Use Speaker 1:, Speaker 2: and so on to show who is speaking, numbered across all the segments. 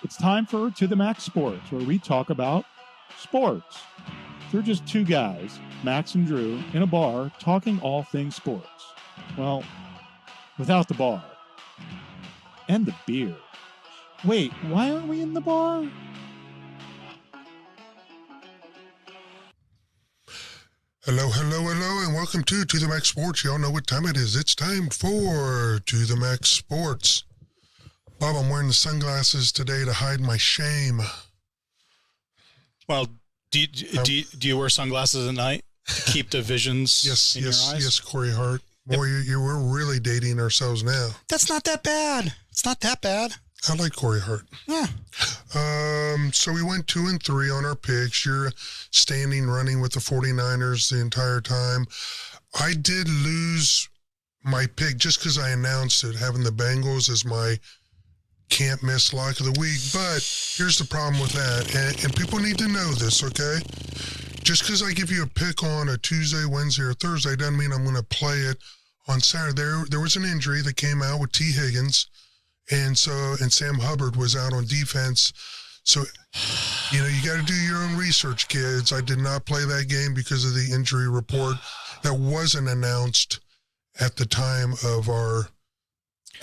Speaker 1: It's time for To the Max Sports, where we talk about sports. They're just two guys, Max and Drew, in a bar talking all things sports. Well, without the bar. And the beer. Wait, why aren't we in the bar?
Speaker 2: Hello, and welcome to the Max Sports. Y'all know what time it is. It's time for To the Max Sports. Bob, I'm wearing the sunglasses today to hide my shame.
Speaker 3: Well, do you wear sunglasses at night to keep the visions in your eyes?
Speaker 2: Yes, Corey Hart. Boy, we're really dating ourselves now.
Speaker 3: That's not that bad. It's not that bad.
Speaker 2: I like Corey Hart.
Speaker 3: Yeah.
Speaker 2: So we went 2-3 on our picks. You're standing running with the 49ers the entire time. I did lose my pick just because I announced it, having the Bengals as my can't miss lock of the week. But here's the problem with that, and people need to know this, okay? Just because I give you a pick on a Tuesday, Wednesday, or Thursday doesn't mean I'm going to play it on Saturday. There was an injury that came out with T. Higgins. And Sam Hubbard was out on defense. So, you got to do your own research, kids. I did not play that game because of the injury report that wasn't announced at the time of our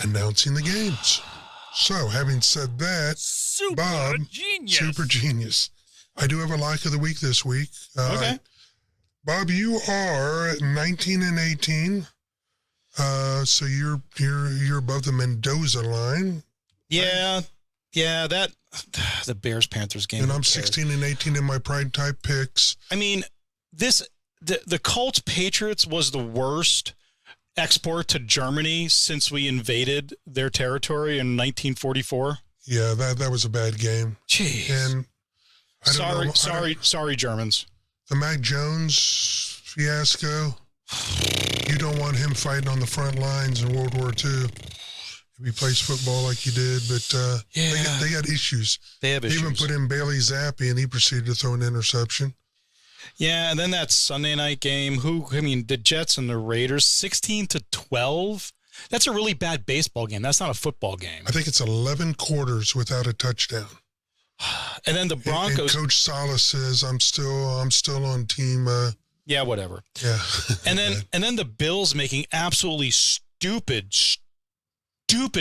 Speaker 2: announcing the games. So, having said that, Bob, super genius. I do have a lock of the week this week.
Speaker 3: Okay.
Speaker 2: Bob, you are 19-18. So you're above the Mendoza line.
Speaker 3: Yeah, that the Bears-Panthers game.
Speaker 2: And I'm 16-18 in my pride type picks.
Speaker 3: I mean, the Colts-Patriots was the worst export to Germany since we invaded their territory in 1944.
Speaker 2: Yeah, that was a bad game.
Speaker 3: Jeez.
Speaker 2: And
Speaker 3: sorry, Germans.
Speaker 2: The Mac Jones fiasco. You don't want him fighting on the front lines in World War II if he plays football like he did, but they got issues.
Speaker 3: They have issues.
Speaker 2: They even put in Bailey Zappi, and he proceeded to throw an interception.
Speaker 3: Yeah, and then that Sunday night game, the Jets and the Raiders, 16-12. That's a really bad baseball game. That's not a football game.
Speaker 2: I think it's 11 quarters without a touchdown.
Speaker 3: And then the Broncos.
Speaker 2: And Coach Salah says, I'm still on team.
Speaker 3: Yeah, whatever.
Speaker 2: Yeah.
Speaker 3: and then the Bills making absolutely stupid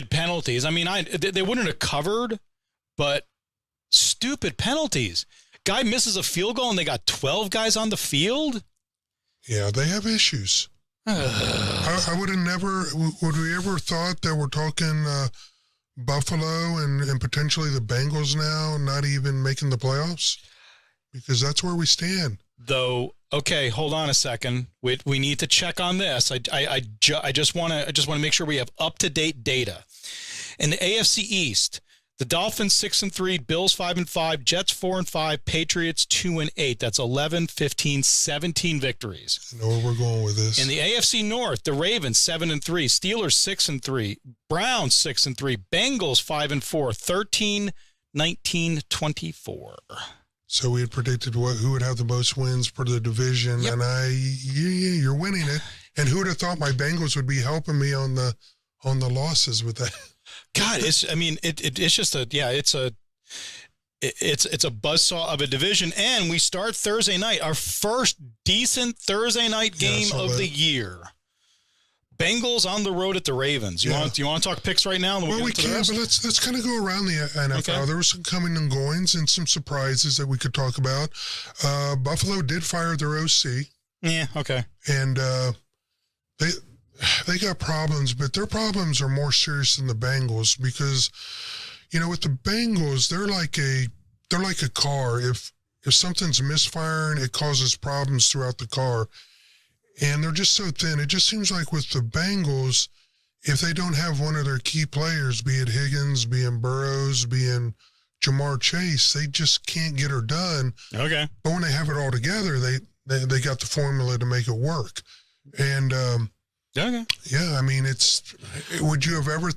Speaker 3: penalties. I mean, they wouldn't have covered, but stupid penalties. Guy misses a field goal and they got 12 guys on the field.
Speaker 2: Yeah, they have issues. I would we ever thought that we're talking Buffalo and potentially the Bengals now not even making the playoffs? Because that's where we stand.
Speaker 3: Though, okay, hold on a second. We need to check on this. I just want to make sure we have up-to-date data. In the AFC East, the Dolphins 6-3, Bills 5-5, Jets 4-5, Patriots 2-8. That's 11, 15, 17 victories.
Speaker 2: I know where we're going with this.
Speaker 3: In the AFC North, the Ravens 7-3, Steelers 6-3, Browns 6-3, Bengals 5-4, 13, 19, 24.
Speaker 2: So we had predicted who would have the most wins for the division,
Speaker 3: yep.
Speaker 2: And you're winning it. And who would have thought my Bengals would be helping me on the losses with that?
Speaker 3: God, it's just a buzzsaw of a division, and we start Thursday night, our first decent Thursday night game of the year. Bengals on the road at the Ravens. Do you want to talk picks right now?
Speaker 2: Well, we can, but let's kind of go around the NFL. Okay. There were some coming and goings and some surprises that we could talk about. Buffalo did fire their OC.
Speaker 3: Yeah, okay.
Speaker 2: And they got problems, but their problems are more serious than the Bengals because, with the Bengals, they're like a car. If something's misfiring, it causes problems throughout the car. And they're just so thin. It just seems like with the Bengals, if they don't have one of their key players, be it Higgins, being Burrows, being Jamar Chase, they just can't get her done.
Speaker 3: Okay.
Speaker 2: But when they have it all together, they got the formula to make it work. And
Speaker 3: okay.
Speaker 2: Yeah, I mean, would you have ever?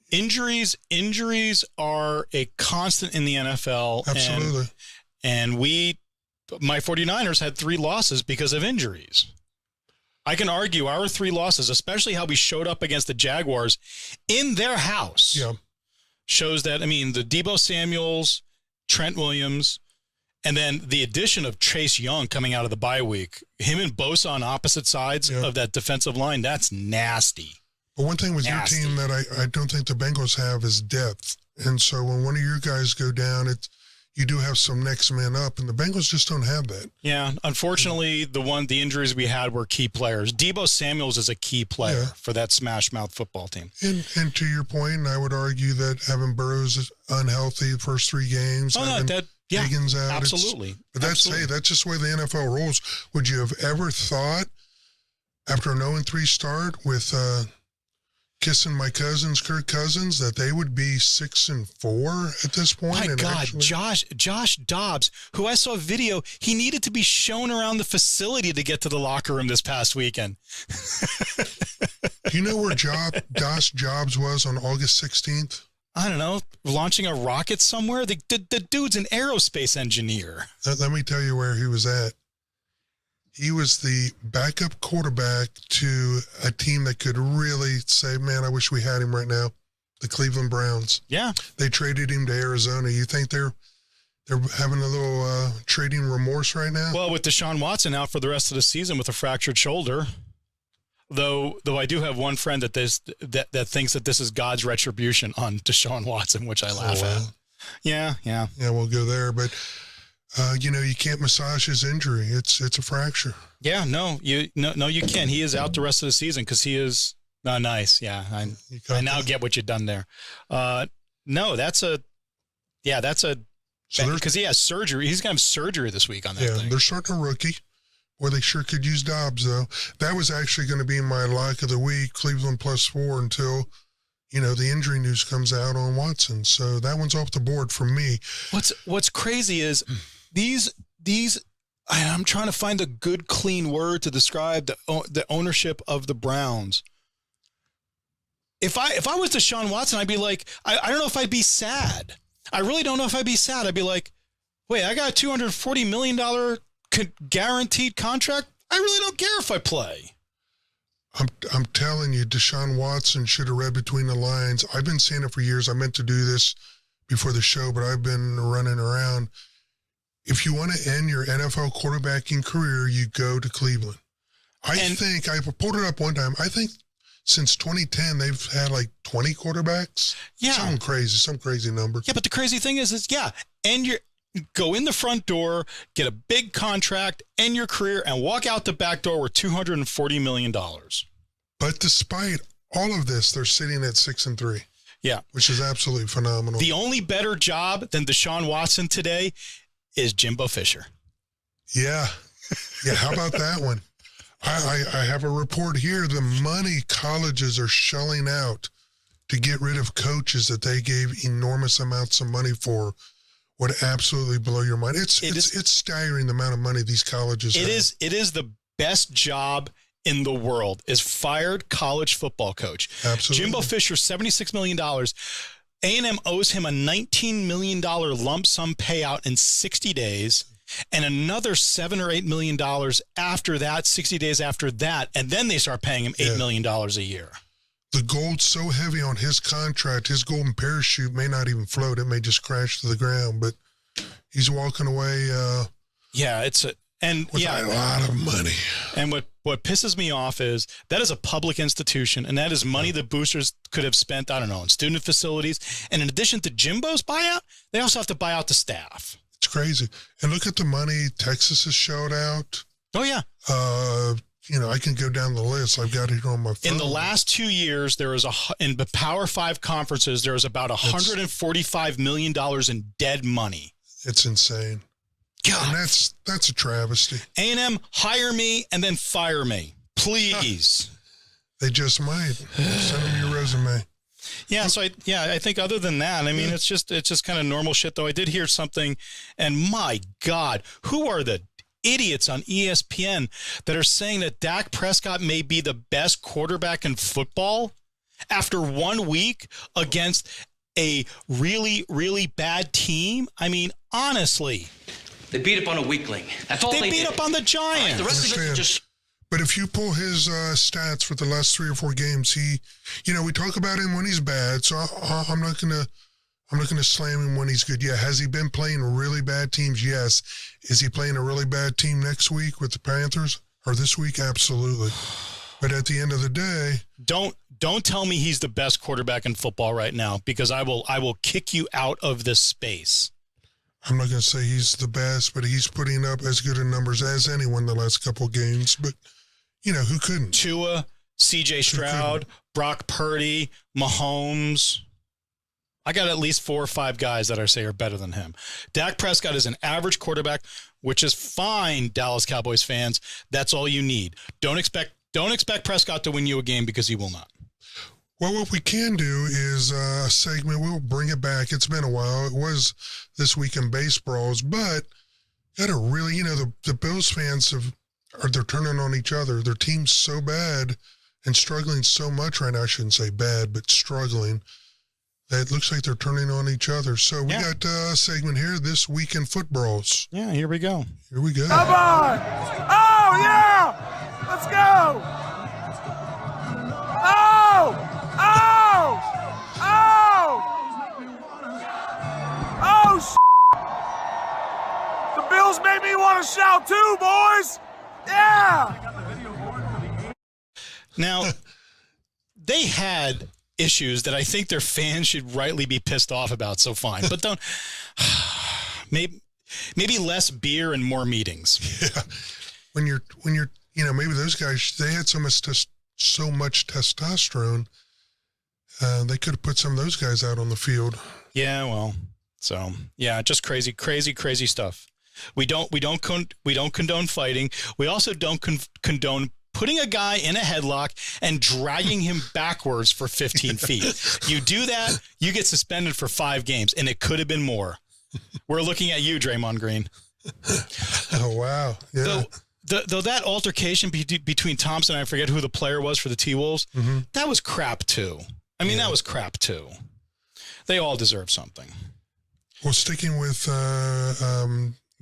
Speaker 3: Injuries are a constant in the NFL.
Speaker 2: Absolutely.
Speaker 3: And my 49ers had 3 losses because of injuries. I can argue our 3 losses, especially how we showed up against the Jaguars in their house.
Speaker 2: Yeah.
Speaker 3: shows that, I mean, the Deebo Samuels, Trent Williams, and then the addition of Chase Young coming out of the bye week, him and Bosa on opposite sides of that defensive line, that's nasty.
Speaker 2: But one thing with your team that I don't think the Bengals have is depth. And so when one of your guys go down, you do have some next man up, and the Bengals just don't have that.
Speaker 3: Yeah, unfortunately, the injuries we had were key players. Deebo Samuels is a key player for that smash mouth football team.
Speaker 2: And to your point, I would argue that Evan Burrows is unhealthy the first 3 games. Higgins out.
Speaker 3: Absolutely.
Speaker 2: But that's just the way the NFL rolls. Would you have ever thought after an 0-3 start with kissing my cousins, Kirk Cousins, that they would be 6-4 at this point?
Speaker 3: My God, Josh Dobbs, who I saw a video, he needed to be shown around the facility to get to the locker room this past weekend.
Speaker 2: Do you know where Josh Jobs was on August 16th?
Speaker 3: I don't know, launching a rocket somewhere? The dude's an aerospace engineer.
Speaker 2: Let me tell you where he was at. He was the backup quarterback to a team that could really say, man, I wish we had him right now, the Cleveland Browns.
Speaker 3: Yeah.
Speaker 2: They traded him to Arizona. You think they're having a little trading remorse right now?
Speaker 3: Well, with Deshaun Watson out for the rest of the season with a fractured shoulder, though I do have one friend that thinks that this is God's retribution on Deshaun Watson, which I laugh at. Yeah.
Speaker 2: Yeah, we'll go there, but you can't massage his injury. It's a fracture.
Speaker 3: Yeah, no, you can't. He is out the rest of the season because he is nice. Yeah, I now get what you've done there. No, that's because he has surgery. He's gonna have surgery this week on that thing.
Speaker 2: They're starting a rookie. Well, they sure could use Dobbs, though. That was actually going to be my lock of the week, Cleveland +4, until, the injury news comes out on Watson. So that one's off the board for me.
Speaker 3: What's crazy is these. I'm trying to find a good, clean word to describe the ownership of the Browns. If I was Deshaun Watson, I'd be like, I don't know if I'd be sad. I really don't know if I'd be sad. I'd be like, wait, I got a $240 million guaranteed contract. I really don't care if I play.
Speaker 2: I'm telling you, Deshaun Watson should have read between the lines. I've been saying it for years. I meant to do this before the show, but I've been running around. If you want to end your NFL quarterbacking career, you go to Cleveland. I think I pulled it up one time. I think since 2010 they've had like 20 quarterbacks.
Speaker 3: Yeah,
Speaker 2: some crazy number.
Speaker 3: Yeah, but the crazy thing is end your. Go in the front door, get a big contract, end your career, and walk out the back door with $240 million.
Speaker 2: But despite all of this, they're sitting at 6-3.
Speaker 3: Yeah.
Speaker 2: Which is absolutely phenomenal.
Speaker 3: The only better job than Deshaun Watson today is Jimbo Fisher.
Speaker 2: Yeah. Yeah, how about that one? I have a report here. The money colleges are shelling out to get rid of coaches that they gave enormous amounts of money for would absolutely blow your mind. It's staggering the amount of money these colleges have.
Speaker 3: It is the best job in the world, is fired college football coach.
Speaker 2: Absolutely.
Speaker 3: Jimbo Fisher, $76 million. A&M owes him a $19 million lump sum payout in 60 days and another $7 or $8 million after that, 60 days after that, and then they start paying him $8 million a year.
Speaker 2: The gold's so heavy on his contract, his golden parachute may not even float. It may just crash to the ground, but he's walking away with a lot of money.
Speaker 3: And what pisses me off is that is a public institution, and that is money the boosters could have spent, I don't know, in student facilities. And in addition to Jimbo's buyout, they also have to buy out the staff.
Speaker 2: It's crazy. And look at the money Texas has shelled out.
Speaker 3: Oh, yeah.
Speaker 2: I can go down the list. I've got it on my phone.
Speaker 3: In the last 2 years, in the Power 5 conferences, there was about $145 million in dead money.
Speaker 2: It's insane.
Speaker 3: God.
Speaker 2: And that's a travesty.
Speaker 3: A&M, hire me and then fire me, please.
Speaker 2: They just might. Send them your resume.
Speaker 3: Yeah, so I think other than that, I mean, it's just kind of normal shit, though. I did hear something, and my God, who are the idiots on ESPN that are saying that Dak Prescott may be the best quarterback in football after 1 week against a really, really bad team? I mean, honestly.
Speaker 4: They beat up on a weakling. That's all they did.
Speaker 3: They beat up on the Giants.
Speaker 4: The rest of it just...
Speaker 2: But if you pull his stats for the last 3 or 4 games, we talk about him when he's bad, so I'm not going to I'm not going to slam him when he's good. Yeah, has he been playing really bad teams? Yes. Is he playing a really bad team next week with the Panthers or this week? Absolutely. But at the end of the day,
Speaker 3: don't tell me he's the best quarterback in football right now, because I will kick you out of this space.
Speaker 2: I'm not going to say he's the best, but he's putting up as good a numbers as anyone the last couple of games. But, who couldn't?
Speaker 3: Tua, C.J. Stroud, Brock Purdy, Mahomes. I got at least 4 or 5 guys that I say are better than him. Dak Prescott is an average quarterback, which is fine, Dallas Cowboys fans. That's all you need. Don't expect Prescott to win you a game, because he will not.
Speaker 2: Well, what we can do is a segment. We'll bring it back. It's been a while. It was This Week in Baseballs, but got to really, the Bills fans they're turning on each other. Their team's so bad and struggling so much right now. I shouldn't say bad, but struggling. That it looks like they're turning on each other. So we got a segment here, This Week in Footballs.
Speaker 3: Yeah, here we go.
Speaker 2: Here we go.
Speaker 5: Come on! Oh, yeah! Let's go! Oh! Oh! Oh! Oh, the Bills made me want to shout too, boys! Yeah!
Speaker 3: Now, they had issues that I think their fans should rightly be pissed off about, so fine. But don't... Maybe less beer and more meetings.
Speaker 2: Yeah. When you're maybe those guys, they had so much testosterone, they could have put some of those guys out on the field.
Speaker 3: Yeah, well, so yeah, just crazy stuff. We don't condone fighting. We also don't condone putting a guy in a headlock and dragging him backwards for 15 feet. You do that, you get suspended for 5 games, and it could have been more. We're looking at you, Draymond Green.
Speaker 2: Oh, wow. Yeah.
Speaker 3: Though that altercation between Thompson and I forget who the player was for the T-Wolves, that was crap too. I mean, that was crap too. They all deserve something.
Speaker 2: Well, sticking with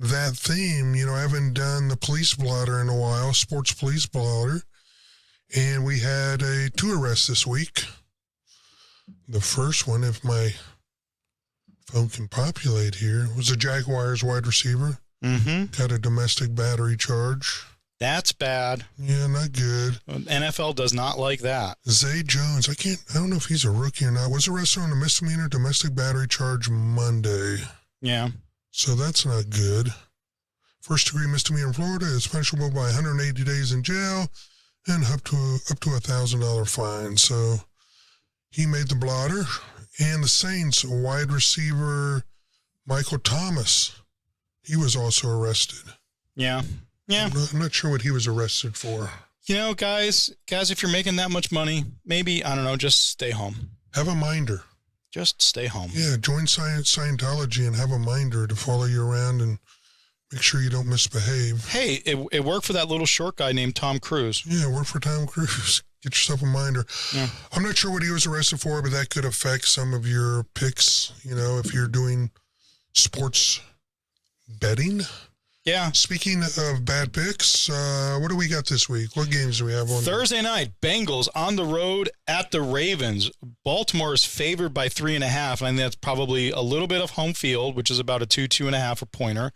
Speaker 2: that theme, I haven't done the police blotter in a while, sports police blotter, and we had 2 arrests this week. The first one, if my phone can populate here, was a Jaguars wide receiver. Got a domestic battery charge.
Speaker 3: That's bad.
Speaker 2: Yeah, not good.
Speaker 3: NFL does not like that.
Speaker 2: Zay Jones, I don't know if he's a rookie or not, was arrested on a misdemeanor domestic battery charge Monday.
Speaker 3: Yeah.
Speaker 2: So that's not good. First degree misdemeanor in Florida is punishable by 180 days in jail and up to $1,000 fine. So he made the blotter. And the Saints wide receiver Michael Thomas, he was also arrested.
Speaker 3: Yeah.
Speaker 2: I'm not sure what he was arrested for.
Speaker 3: Guys, if you're making that much money, maybe, I don't know, just stay home.
Speaker 2: Have a minder.
Speaker 3: Just stay home.
Speaker 2: Yeah, join Scientology and have a minder to follow you around and make sure you don't misbehave.
Speaker 3: Hey, it worked for that little short guy named Tom Cruise.
Speaker 2: Yeah, work for Tom Cruise. Get yourself a minder. Yeah. I'm not sure what he was arrested for, but that could affect some of your picks, if you're doing sports betting.
Speaker 3: Yeah.
Speaker 2: Speaking of bad picks, what do we got this week? What games do we have on?
Speaker 3: Thursday night, Bengals on the road at the Ravens. Baltimore is favored by 3.5, and I think that's probably a little bit of home field, which is about a 2.5 a pointer,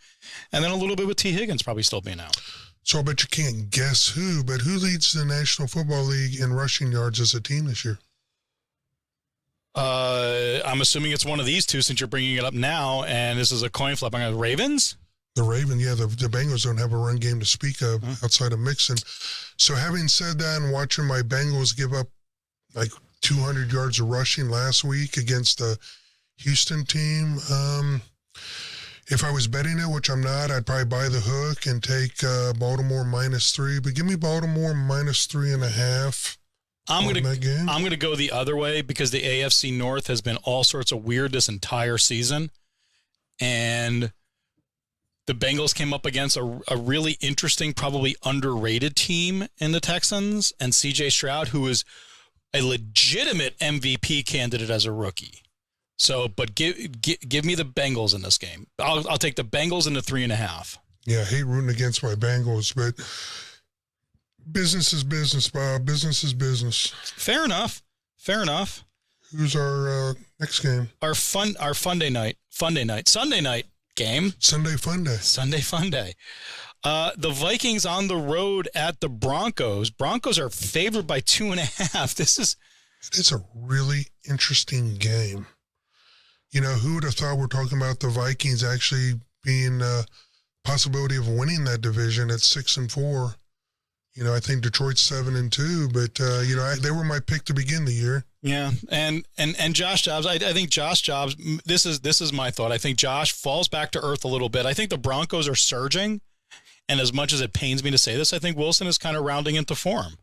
Speaker 3: and then a little bit with T. Higgins probably still being out.
Speaker 2: So I bet you can't guess who, but who leads the National Football League in rushing yards as a team this year?
Speaker 3: I'm assuming it's one of these two since you're bringing it up now, and this is a coin flip. I'm going to Ravens?
Speaker 2: The Ravens, yeah, the Bengals don't have a run game to speak of outside of Mixon. So having said that and watching my Bengals give up like 200 yards of rushing last week against the Houston team, if I was betting it, which I'm not, I'd probably buy the hook and take Baltimore -3. But give me Baltimore -3.5.
Speaker 3: I'm going to go the other way because the AFC North has been all sorts of weird this entire season. And the Bengals came up against a really interesting, probably underrated team in the Texans, and C.J. Stroud, who is a legitimate MVP candidate as a rookie. So, but give me the Bengals in this game. I'll take the Bengals in the 3.5.
Speaker 2: Yeah, I hate rooting against my Bengals, but business is business, Bob. Business is business.
Speaker 3: Fair enough.
Speaker 2: Who's our next game?
Speaker 3: Our Sunday night game.
Speaker 2: Sunday Fun Day.
Speaker 3: Sunday Fun Day. The Vikings on the road at the Broncos. Broncos are favored by 2.5.
Speaker 2: It's a really interesting game. You know, who would have thought we're talking about the Vikings actually being a possibility of winning that division at 6-4? You know, I think Detroit's 7-2, but you know, they were my pick to begin the year.
Speaker 3: Yeah, and Josh Dobbs. I think Josh Dobbs. This is my thought. I think Josh falls back to earth a little bit. I think the Broncos are surging, and as much as it pains me to say this, I think Wilson is kind of rounding into form.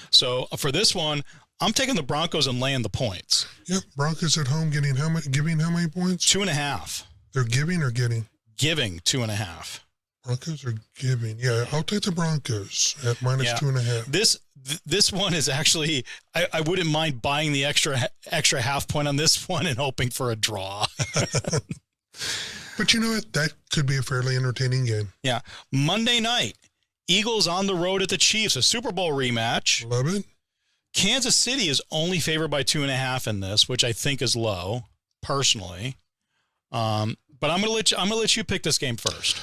Speaker 3: So for this one, I'm taking the Broncos and laying the points.
Speaker 2: Yep, Broncos at home giving how many points?
Speaker 3: 2.5. They're
Speaker 2: giving or getting?
Speaker 3: Giving 2.5.
Speaker 2: Broncos are giving. Yeah, I'll take the Broncos at minus 2.5.
Speaker 3: This one is actually, I wouldn't mind buying the extra half point on this one and hoping for a draw.
Speaker 2: But you know what? That could be a fairly entertaining game.
Speaker 3: Yeah. Monday night, Eagles on the road at the Chiefs, a Super Bowl rematch.
Speaker 2: Love it.
Speaker 3: Kansas City is only favored by 2.5 in this, which I think is low, personally. But I'm gonna let you pick this game first.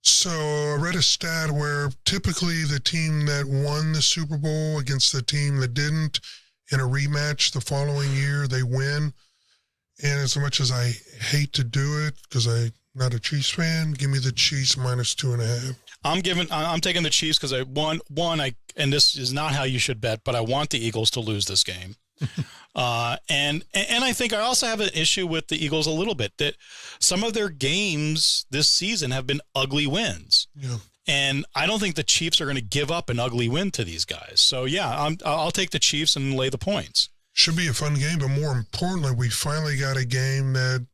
Speaker 2: So I read a stat where typically the team that won the Super Bowl against the team that didn't in a rematch the following year, they win. And as much as I hate to do it because I'm not a Chiefs fan, give me the Chiefs minus 2.5.
Speaker 3: I'm taking the Chiefs because and this is not how you should bet, but I want the Eagles to lose this game. And I think I also have an issue with the Eagles a little bit, that some of their games this season have been ugly wins.
Speaker 2: Yeah.
Speaker 3: And I don't think the Chiefs are going to give up an ugly win to these guys. So, yeah, I'll take the Chiefs and lay the points.
Speaker 2: Should be a fun game, but more importantly, we finally got a game that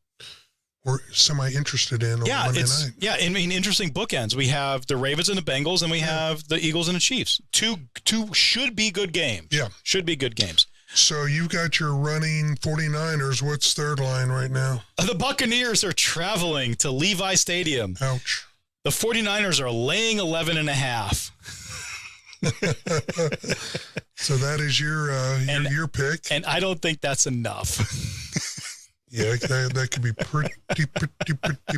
Speaker 2: we're semi-interested in on Monday night.
Speaker 3: Yeah, I mean, interesting bookends. We have the Ravens and the Bengals, and we have the Eagles and the Chiefs. Two should be good games.
Speaker 2: Yeah.
Speaker 3: Should be good games.
Speaker 2: So you've got your running 49ers. What's third line right now?
Speaker 3: The Buccaneers are traveling to Levi Stadium.
Speaker 2: Ouch.
Speaker 3: The 49ers are laying 11.5.
Speaker 2: So that is your pick.
Speaker 3: And I don't think that's enough.
Speaker 2: Yeah, that could be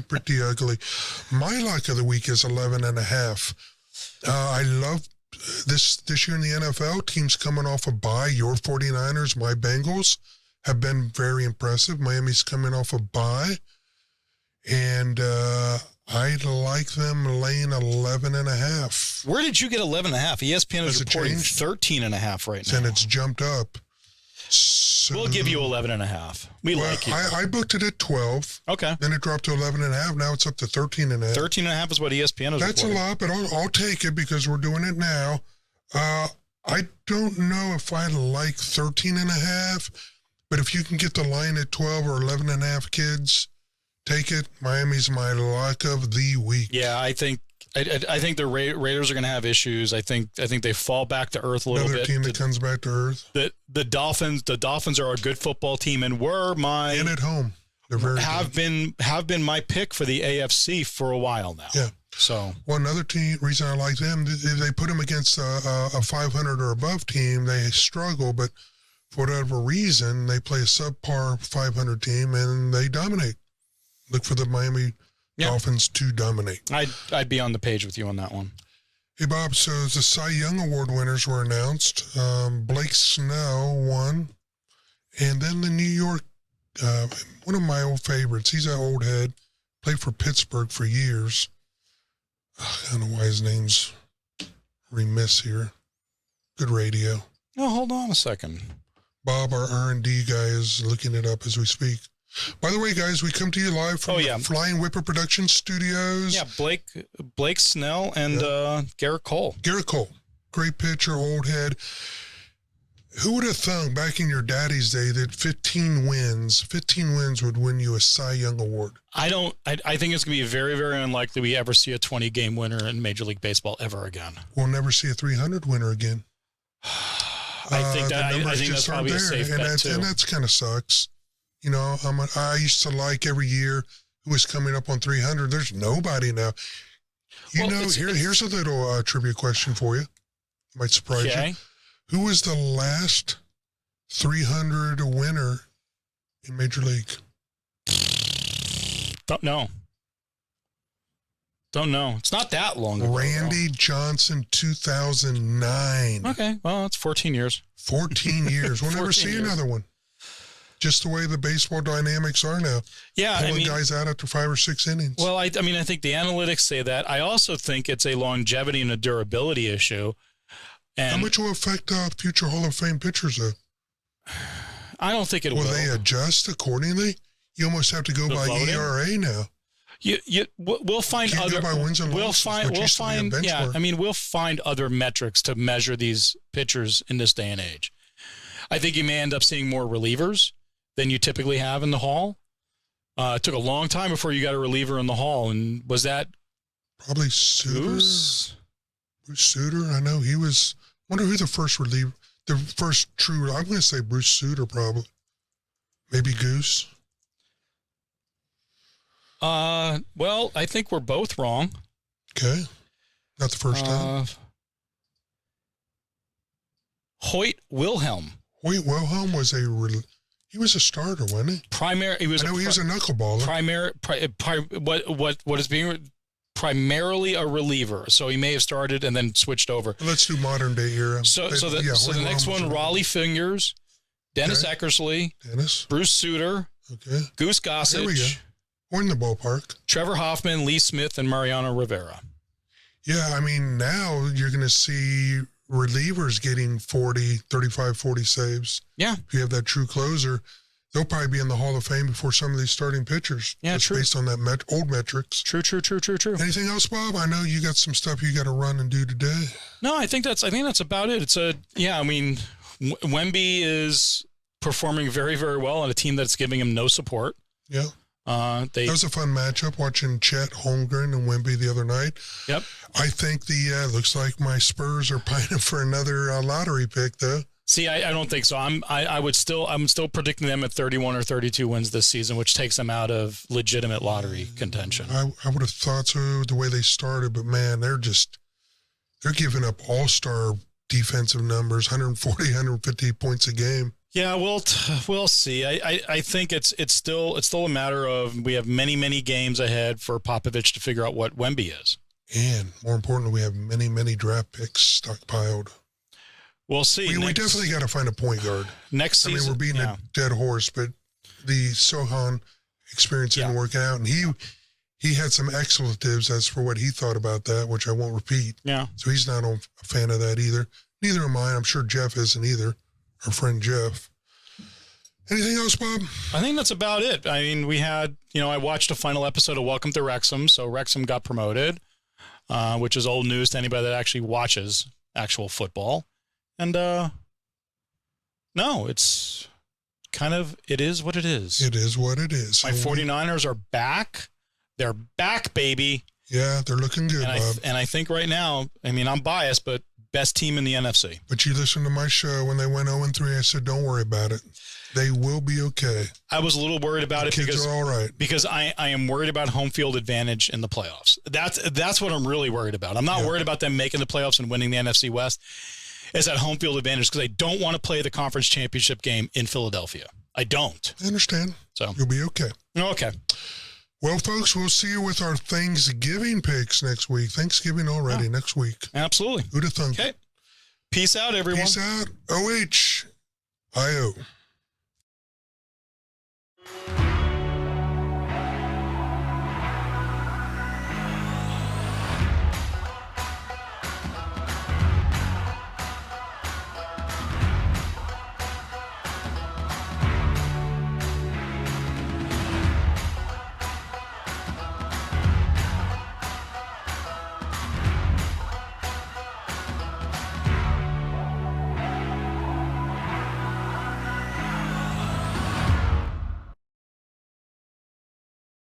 Speaker 2: pretty ugly. My lock of the week is 11.5. I love this year in the NFL. Teams coming off a bye. Your 49ers, my Bengals, have been very impressive. Miami's coming off a bye. And I like them laying 11.5.
Speaker 3: Where did you get 11.5? ESPN is reporting 13.5 right now.
Speaker 2: And it's jumped up. So,
Speaker 3: we'll give you 11.5. We like you.
Speaker 2: I booked it at 12.
Speaker 3: Okay.
Speaker 2: Then it dropped to 11.5. Now it's up to 13.5.
Speaker 3: 13.5 is what ESPN is
Speaker 2: That's
Speaker 3: reporting.
Speaker 2: a lot, but I'll take it because we're doing it now. I don't know if I like 13.5, but if you can get the line at 12 or 11.5 kids, take it. Miami's my lock of the week.
Speaker 3: Yeah, I think the Raiders are going to have issues. I think they fall back to earth a little bit.
Speaker 2: Another team that comes back to earth.
Speaker 3: The Dolphins are a good football team and and
Speaker 2: at home. They're very good.
Speaker 3: have been my pick for the AFC for a while now.
Speaker 2: Yeah.
Speaker 3: So
Speaker 2: another reason I like them, if they put them against a 500 or above team, they struggle, but for whatever reason, they play a subpar 500 team and they dominate. Look for the Miami Dolphins to dominate.
Speaker 3: I'd be on the page with you on that one.
Speaker 2: Hey, Bob, so the Cy Young Award winners were announced. Blake Snell won. And then the New York, one of my old favorites, he's an old head, played for Pittsburgh for years. I don't know why his name's remiss here. Good radio.
Speaker 3: Oh, hold on a second.
Speaker 2: Bob, our R&D guy, is looking it up as we speak. By the way, guys, we come to you live from the Flying Whipper Production Studios.
Speaker 3: Yeah, Blake Snell and Garrett Cole.
Speaker 2: Garrett Cole, great pitcher, old head. Who would have thunk back in your daddy's day that 15 wins would win you a Cy Young Award?
Speaker 3: I think it's going to be very, very unlikely we ever see a 20-game winner in Major League Baseball ever again.
Speaker 2: We'll never see a 300 winner again.
Speaker 3: I think that's probably a safe bet, too.
Speaker 2: And that's kind of sucks. You know, I used to like every year who was coming up on 300. There's nobody now. Here's a little trivia question for you. Might surprise you. Who was the last 300 winner in Major League?
Speaker 3: Don't know. It's not that long ago.
Speaker 2: Randy Johnson, 2009.
Speaker 3: Okay, well, it's 14 years.
Speaker 2: 14 years. We'll never
Speaker 3: 14
Speaker 2: see
Speaker 3: years.
Speaker 2: another one. Just the way the baseball dynamics are now.
Speaker 3: Yeah,
Speaker 2: Pulling guys out after 5 or 6 innings.
Speaker 3: Well, I think the analytics say that. I also think it's a longevity and a durability issue. And
Speaker 2: how much will affect future Hall of Fame pitchers, though?
Speaker 3: I don't think it will.
Speaker 2: Will they adjust accordingly? You almost have to go by
Speaker 3: voting?
Speaker 2: ERA now.
Speaker 3: We'll find
Speaker 2: Can't
Speaker 3: other.
Speaker 2: go by wins and losses, which used to be a benchmark.
Speaker 3: We'll find other metrics to measure these pitchers in this day and age. I think you may end up seeing more relievers than you typically have in the Hall. It took a long time before you got a reliever in the Hall, and was that
Speaker 2: probably Suter?
Speaker 3: Bruce
Speaker 2: Suter. I know he was. Wonder who the first reliever, the first true. I'm going to say Bruce Suter, probably. Maybe Goose.
Speaker 3: Well, I think we're both wrong.
Speaker 2: Okay. Not the first time.
Speaker 3: Hoyt Wilhelm.
Speaker 2: Hoyt Wilhelm was he was a starter, wasn't he?
Speaker 3: He was
Speaker 2: he was a knuckleballer.
Speaker 3: What is being primarily a reliever. So he may have started and then switched over.
Speaker 2: Let's do modern day era.
Speaker 3: So the next one, Raleigh Fingers, Dennis Eckersley, Bruce Suter, Goose Gossage.
Speaker 2: There we go. We're in the ballpark.
Speaker 3: Trevor Hoffman, Lee Smith, and Mariano Rivera.
Speaker 2: Yeah, I mean, now you're going to see relievers getting 35, 40 saves.
Speaker 3: Yeah.
Speaker 2: If you have that true closer, they'll probably be in the Hall of Fame before some of these starting pitchers.
Speaker 3: Yeah,
Speaker 2: just
Speaker 3: true.
Speaker 2: Based on that old metrics.
Speaker 3: True.
Speaker 2: Anything else, Bob? I know you got some stuff you got to run and do today.
Speaker 3: No, I think that's about it. Wemby is performing very, very well on a team that's giving him no support.
Speaker 2: Yeah. That was a fun matchup watching Chet Holmgren and Wemby the other night.
Speaker 3: Yep.
Speaker 2: I think looks like my Spurs are pining for another lottery pick, though.
Speaker 3: See, I don't think so. I'm still predicting them at 31 or 32 wins this season, which takes them out of legitimate lottery contention.
Speaker 2: I would have thought so the way they started, but man, they're giving up all-star defensive numbers, 140, 150 points a game.
Speaker 3: Yeah, we'll see. I think it's still a matter of we have many games ahead for Popovich to figure out what Wemby is.
Speaker 2: And more importantly, we have many draft picks stockpiled.
Speaker 3: We'll see.
Speaker 2: We definitely got to find a point guard.
Speaker 3: Next season.
Speaker 2: We're beating a dead horse, but the Sohan experience didn't work out. And he had some expletives as for what he thought about that, which I won't repeat.
Speaker 3: Yeah.
Speaker 2: So he's not a fan of that either. Neither am I. I'm sure Jeff isn't either. Our friend Jeff. Anything else, Bob?
Speaker 3: I think that's about it. I mean, we had, I watched a final episode of Welcome to Wrexham. So Wrexham got promoted, which is old news to anybody that actually watches actual football. And no, it's kind of, it is what it is.
Speaker 2: It is what it is.
Speaker 3: My 49ers are back. They're back, baby.
Speaker 2: Yeah, they're looking good, Bob.
Speaker 3: And I think right now, I'm biased, but best team in the NFC.
Speaker 2: But you listened to my show when they went 0-3. I said, don't worry about it. They will be okay.
Speaker 3: I was a little worried about it
Speaker 2: because are all right.
Speaker 3: Because I am worried about home field advantage in the playoffs. That's what I'm really worried about. I'm not worried about them making the playoffs and winning the NFC West. It's that home field advantage because I don't want to play the conference championship game in Philadelphia. I don't.
Speaker 2: I understand.
Speaker 3: So
Speaker 2: you'll be okay.
Speaker 3: Okay.
Speaker 2: Well, folks, we'll see you with our Thanksgiving picks next week. Thanksgiving already next week.
Speaker 3: Absolutely.
Speaker 2: Who'd have thunk?
Speaker 3: Okay. Peace out, everyone.
Speaker 2: Peace out. OHIO.